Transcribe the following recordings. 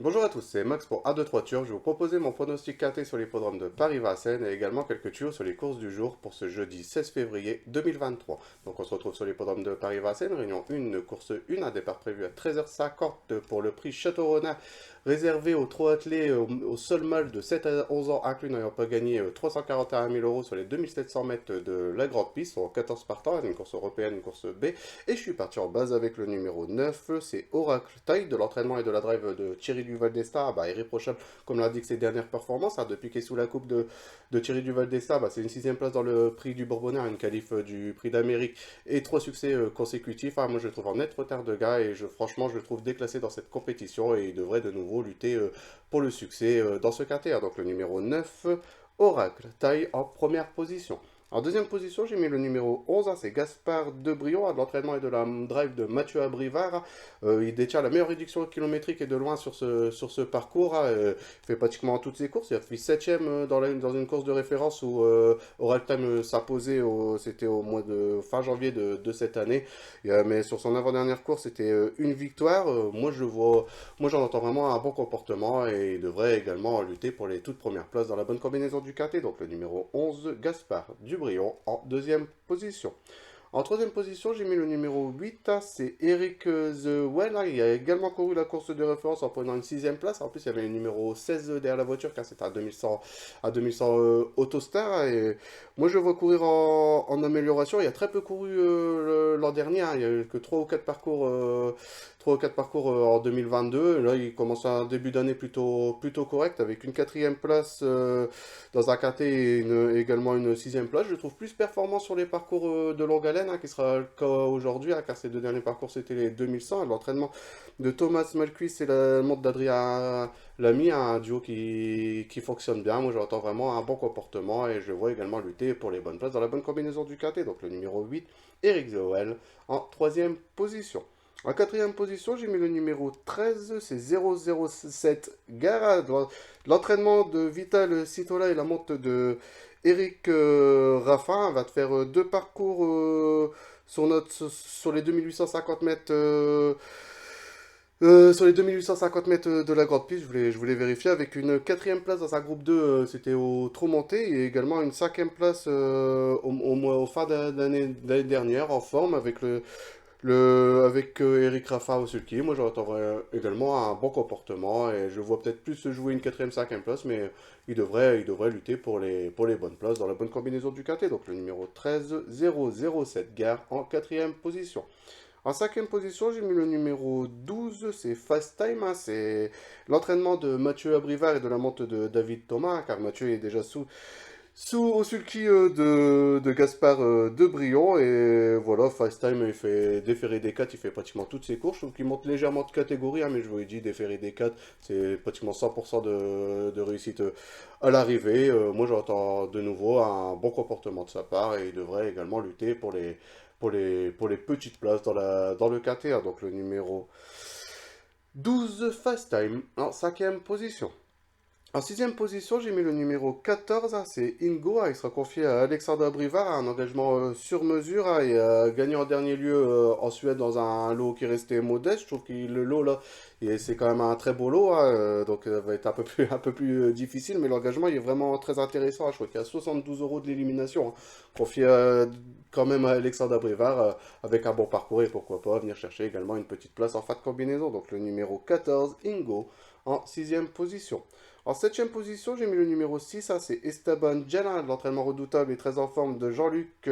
Bonjour à tous, c'est Max pour A2-3 Turf. Je vais vous proposer mon pronostic quinté sur l'hippodrome de Paris-Vincennes et également quelques tuyaux sur les courses du jour pour ce jeudi 16 février 2023. Donc on se retrouve sur l'hippodrome de Paris-Vincennes, réunion 1, course 1, un départ prévu à 13h50 pour le prix Château-Renard, réservé aux trois attelés au seul mâle de 7 à 11 ans inclus n'ayant pas gagné 341 000 euros sur les 2700 mètres de la grande piste, sur 14 partants, une course européenne, une course B. Et je suis parti en base avec le numéro 9, c'est Oracle Taille, de l'entraînement et de la drive de Thierry Duval d'Esta, irréprochable comme l'indiquent ses dernières performances, depuis qu'il est sous la coupe de Thierry Duval d'Esta, c'est une sixième place dans le prix du Bourbonnais, une qualif du prix d'Amérique et trois succès consécutifs. Moi je le trouve en net retard de gars et franchement je le trouve déclassé dans cette compétition et il devrait de nouveau lutter pour le succès dans ce quartier. Donc le numéro 9, Oracle Taille en première position. En deuxième position, j'ai mis le numéro 11, c'est Gaspard Debrion, de l'entraînement et de la drive de Mathieu Abrivard. Il détient la meilleure réduction kilométrique et de loin sur ce parcours. Il fait pratiquement toutes ses courses. Il a fait 7ème dans une course de référence où Oral Time s'imposait, c'était au mois de fin janvier de cette année. Mais sur son avant-dernière course, c'était une victoire. Moi j'en entends vraiment un bon comportement et il devrait également lutter pour les toutes premières places dans la bonne combinaison du quintet. Donc le numéro 11, Gaspard Dubrion en deuxième position. En troisième position, j'ai mis le numéro 8, c'est Eric The Well. Il a également couru la course de référence en prenant une sixième place. En plus, il y avait le numéro 16 derrière la voiture, car c'était à 2100 Autostar. Et moi, je le vois courir en amélioration. Il a très peu couru l'an dernier. Il n'y a eu que 3 ou 4 parcours, 3 ou 4 parcours en 2022. Là, il commence un début d'année plutôt correct, avec une quatrième place dans un quintet et également une sixième place. Je le trouve plus performant sur les parcours de longue haleine, qui sera le cas aujourd'hui, car ces deux derniers parcours c'était les 2100. L'entraînement de Thomas Malcuis et la montre d'Adrien Lamy, un duo qui fonctionne bien. Moi j'entends vraiment un bon comportement et je vois également lutter pour les bonnes places dans la bonne combinaison du quintet. Donc le numéro 8, Eric Zoel, en troisième position. En quatrième position, j'ai mis le numéro 13, c'est 007 Gara. L'entraînement de Vital Citola et la monte de Eric Raffin va te faire deux parcours sur les 2850 mètres. Sur les 2850 mètres de la grande piste, je voulais vérifier, avec une quatrième place dans un groupe 2, c'était au trop monté, et également une cinquième place au fin d'année dernière, en forme, avec Eric Raffin au sulky. Moi j'entendrais également un bon comportement, et je vois peut-être plus se jouer une quatrième, cinquième place, mais il devrait lutter pour les bonnes places dans la bonne combinaison du quintet. Donc le numéro 13, 007 Gare en quatrième position. En cinquième position, j'ai mis le numéro 12, c'est Fast Time, c'est l'entraînement de Mathieu Abrivard et de la monte de David Thomas, car Mathieu est déjà au sulky de Gaspard Debrion, et voilà, Fast Time, il fait déférer des 4, il fait pratiquement toutes ses courses, donc il monte légèrement de catégorie, mais je vous l'ai dit, déférer des 4, c'est pratiquement 100% de réussite à l'arrivée. Moi j'entends de nouveau un bon comportement de sa part, et il devrait également lutter pour les petites places dans le quintet. Donc le numéro 12, Fast Time, en cinquième position. En sixième position, j'ai mis le numéro 14, c'est Ingo. Il sera confié à Alexandre Brivard, un engagement sur mesure, et a gagné en dernier lieu en Suède dans un lot qui restait modeste. Je trouve que le lot là, c'est quand même un très beau lot, donc ça va être un peu plus difficile, mais l'engagement il est vraiment très intéressant. Je crois qu'il y a 72 euros de l'élimination, confié quand même à Alexandre Brivard, avec un bon parcours, et pourquoi pas venir chercher également une petite place en fin de combinaison. Donc le numéro 14, Ingo, en sixième position. En septième position, j'ai mis le numéro 6, c'est Esteban Gelin, de l'entraînement redoutable et très en forme de Jean-Luc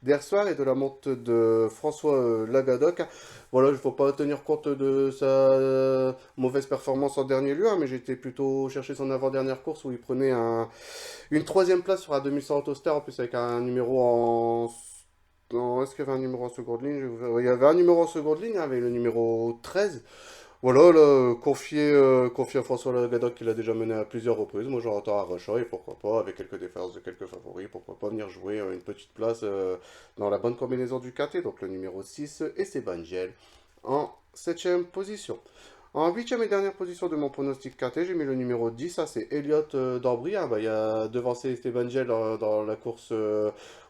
Dersoir et de la monte de François Lagadoc. Voilà, il ne faut pas tenir compte de sa mauvaise performance en dernier lieu, mais j'étais plutôt chercher son avant-dernière course où il prenait une troisième place sur un 2100 Autostar, en plus avec un numéro Est-ce qu'il y avait un numéro en seconde ligne? Il y avait un numéro en seconde ligne, avec le numéro 13. Voilà, là, confié à François Lagadoc, qui l'a déjà mené à plusieurs reprises. Moi, j'entends à Rachat, et pourquoi pas, avec quelques défenses de quelques favoris, pourquoi pas venir jouer une petite place dans la bonne combinaison du quintet. Donc le numéro 6, Esteban Gel, en septième position. En huitième et dernière position de mon pronostic quintet, j'ai mis le numéro 10, c'est Elliott d'Ambry. Il a devancé Esteban Gel dans la course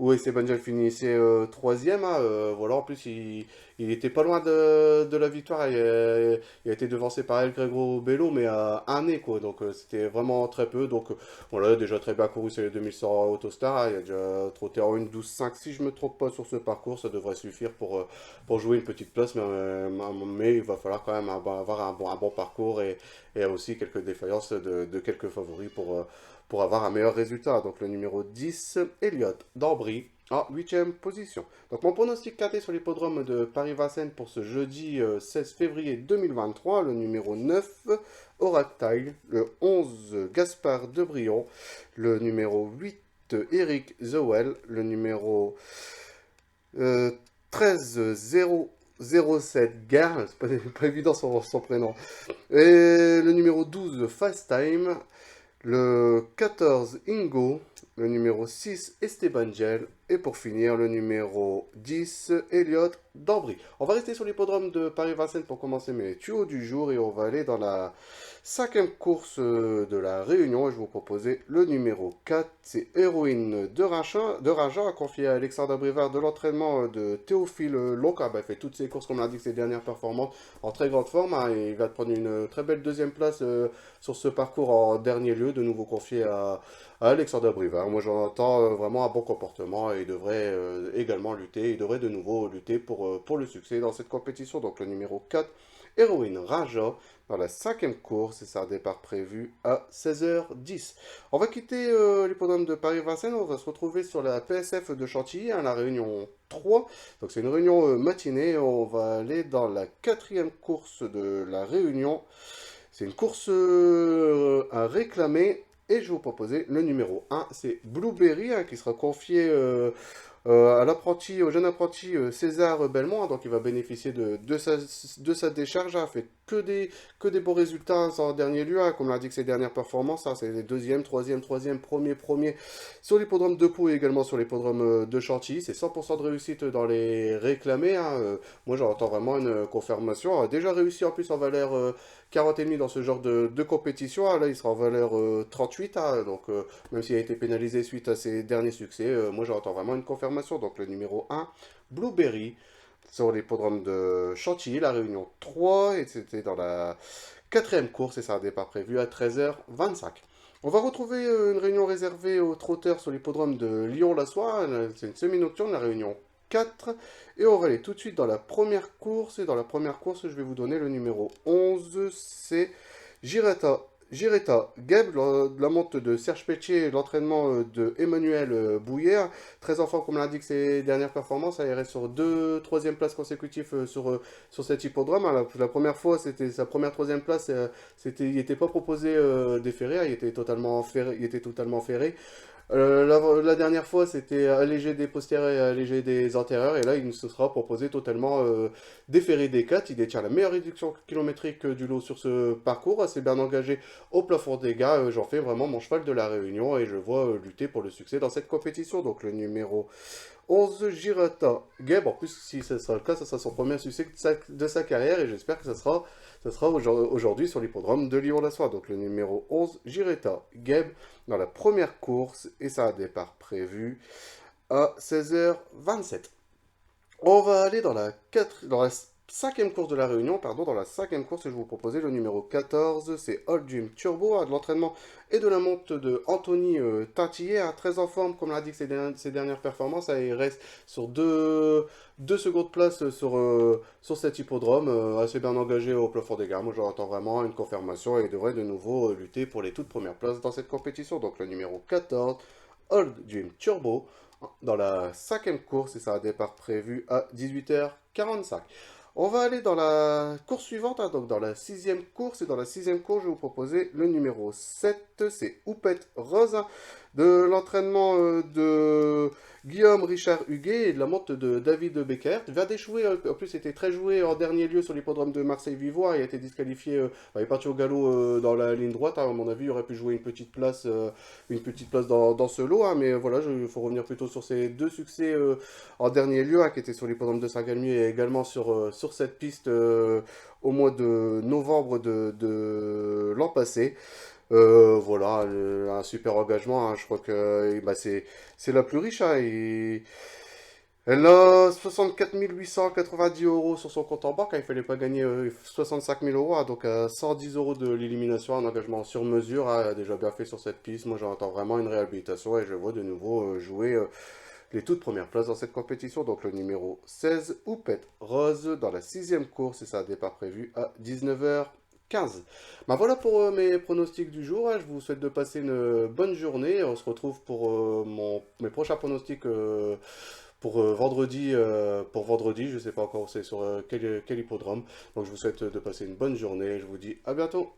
où Esteban Ocon finissait troisième. Hein, voilà, en plus, il était pas loin de la victoire. Il a été devancé par El Gregoro Bello, mais à un nez, quoi. Donc, c'était vraiment très peu. Donc, voilà, déjà très bien couru sur les 2100 Autostar. Hein, il a déjà trotté en 1:12.5, si je me trompe pas, sur ce parcours. Ça devrait suffire pour jouer une petite place. Mais il va falloir quand même avoir un bon parcours et aussi quelques défaillances de quelques favoris pour avoir un meilleur résultat. Donc le numéro 10, Elliott d'Ambry, en 8e position. Donc mon pronostic quinté sur l'hippodrome de Paris-Vincennes pour ce jeudi 16 février 2023, le numéro 9, Oractile, le 11, Gaspard Debrion, le numéro 8, Eric Zowell, le numéro 13, 007 Gare, c'est pas évident son prénom, et le numéro 12, Fast Time, le 14, Ingo, le numéro 6, Esteban Gel, et pour finir, le numéro 10, Elliott d'Ambry. On va rester sur l'hippodrome de Paris-Vincennes pour commencer mes tuyaux du jour, et on va aller dans la 5e course de la Réunion, et je vais vous proposer le numéro 4, c'est Héroïne de Raja, confié à Alexandre Brivard de l'entraînement de Théophile Lonca. Il fait toutes ses courses, comme l'a dit, ses dernières performances en très grande forme, hein, et il va prendre une très belle deuxième place sur ce parcours en dernier lieu, de nouveau confié à Alexandre Brivard. Moi, j'en entends vraiment un bon comportement et il devrait également lutter, il devrait de nouveau lutter pour le succès dans cette compétition. Donc le numéro 4, Héroïne Raja, dans la 5e course, et c'est un départ prévu à 16h10. On va quitter l'hippodrome de Paris-Vincennes, on va se retrouver sur la PSF de Chantilly, hein, la réunion 3. Donc c'est une réunion matinée, on va aller dans la 4e course de la réunion. C'est une course à réclamer. Et je vais vous proposer le numéro 1, c'est Blueberry, hein, qui sera confié au jeune apprenti César Belmont, hein, donc il va bénéficier de sa décharge, hein, fait que des bons résultats hein, en dernier lieu, hein, comme l'a dit que ses dernières performances, hein, c'est les deuxième, troisième, premier sur l'hippodrome de Pau et également sur l'hippodrome de Chantilly, c'est 100% de réussite dans les réclamés, hein, moi j'entends vraiment une confirmation, a déjà réussi en plus en valeur 40,5 dans ce genre de compétition, hein, là il sera en valeur 38, hein, donc même s'il a été pénalisé suite à ses derniers succès, moi j'entends vraiment une confirmation. Donc le numéro 1, Blueberry, sur l'hippodrome de Chantilly, la réunion 3, et c'était dans la 4e course, et c'est un départ prévu à 13h25. On va retrouver une réunion réservée aux trotteurs sur l'hippodrome de Lyon-la-Soie, c'est une semi-nocturne, la réunion 4, et on va aller tout de suite dans la première course, et dans la première course, je vais vous donner le numéro 11, c'est Giretta Geb, la monte de Serge Pétier, l'entraînement de Emmanuel Bouillet. 13 enfants, comme l'indique ses dernières performances, il reste sur 2 troisième places consécutives sur cet hippodrome. La première fois, c'était sa première troisième place, il n'était pas proposé déféré, hein, il était totalement ferré. La dernière fois, c'était allégé des postérieurs et allégé des antérieurs. Et là, il se sera proposé totalement déféré des 4. Il détient la meilleure réduction kilométrique du lot sur ce parcours. Assez bien engagé au plafond des gars. J'en fais vraiment mon cheval de la Réunion et je vois lutter pour le succès dans cette compétition. Donc le numéro 11, Giretta Geb. En plus, si ce sera le cas, ça sera son premier succès de sa carrière. Et j'espère que ça sera aujourd'hui sur l'hippodrome de Lyon-la-Soie. Donc le numéro 11, Giretta Geb, dans la première course, et ça a un départ prévu à 16h27. On va aller dans la 5e course de la Réunion, pardon, dans la 5e course, je vais vous proposer le numéro 14, c'est Old Dream Turbo, hein, de l'entraînement et de la monte de Anthony Tintillet, hein, très en forme, comme l'a dit que ses dernières performances, hein, il reste sur deux secondes place sur cet hippodrome, assez bien engagé au plafond des gammes. Moi j'entends vraiment une confirmation et il devrait de nouveau lutter pour les toutes premières places dans cette compétition. Donc le numéro 14, Old Dream Turbo, dans la 5e course, et ça a un départ prévu à 18h45. On va aller dans la course suivante, hein, donc dans la 6e course. Et dans la 6e course, je vais vous proposer le numéro 7, c'est Oupette Rose, hein, de l'entraînement de Guillaume Richard Huguet et de la monte de David Becker. Il vient d'échouer, en plus c'était très joué en dernier lieu sur l'hippodrome de Marseille-Vivois. Il a été disqualifié, il est parti au galop dans la ligne droite, hein, à mon avis il aurait pu jouer une petite place dans ce lot, hein, mais voilà, il faut revenir plutôt sur ces 2 succès en dernier lieu, hein, qui étaient sur l'hippodrome de Saint-Galmier et également sur cette piste au mois de novembre de l'an passé. Voilà, un super engagement, hein. Je crois que bah, c'est la plus riche, hein. Elle a 64 890 euros sur son compte en banque, hein. Il fallait pas gagner 65 000 euros, hein. Donc 110 euros de l'élimination, un engagement sur mesure, hein. Elle a déjà bien fait sur cette piste. Moi j'entends vraiment une réhabilitation et je vois de nouveau jouer les toutes premières places dans cette compétition. Donc le numéro 16, Oupette Rose, dans la sixième course, et ça a départ prévu à 19h15. Ben voilà pour mes pronostics du jour, hein. Je vous souhaite de passer une bonne journée. On se retrouve pour mes prochains pronostics pour vendredi. Je ne sais pas encore c'est sur quel hippodrome. Donc je vous souhaite de passer une bonne journée. Je vous dis à bientôt.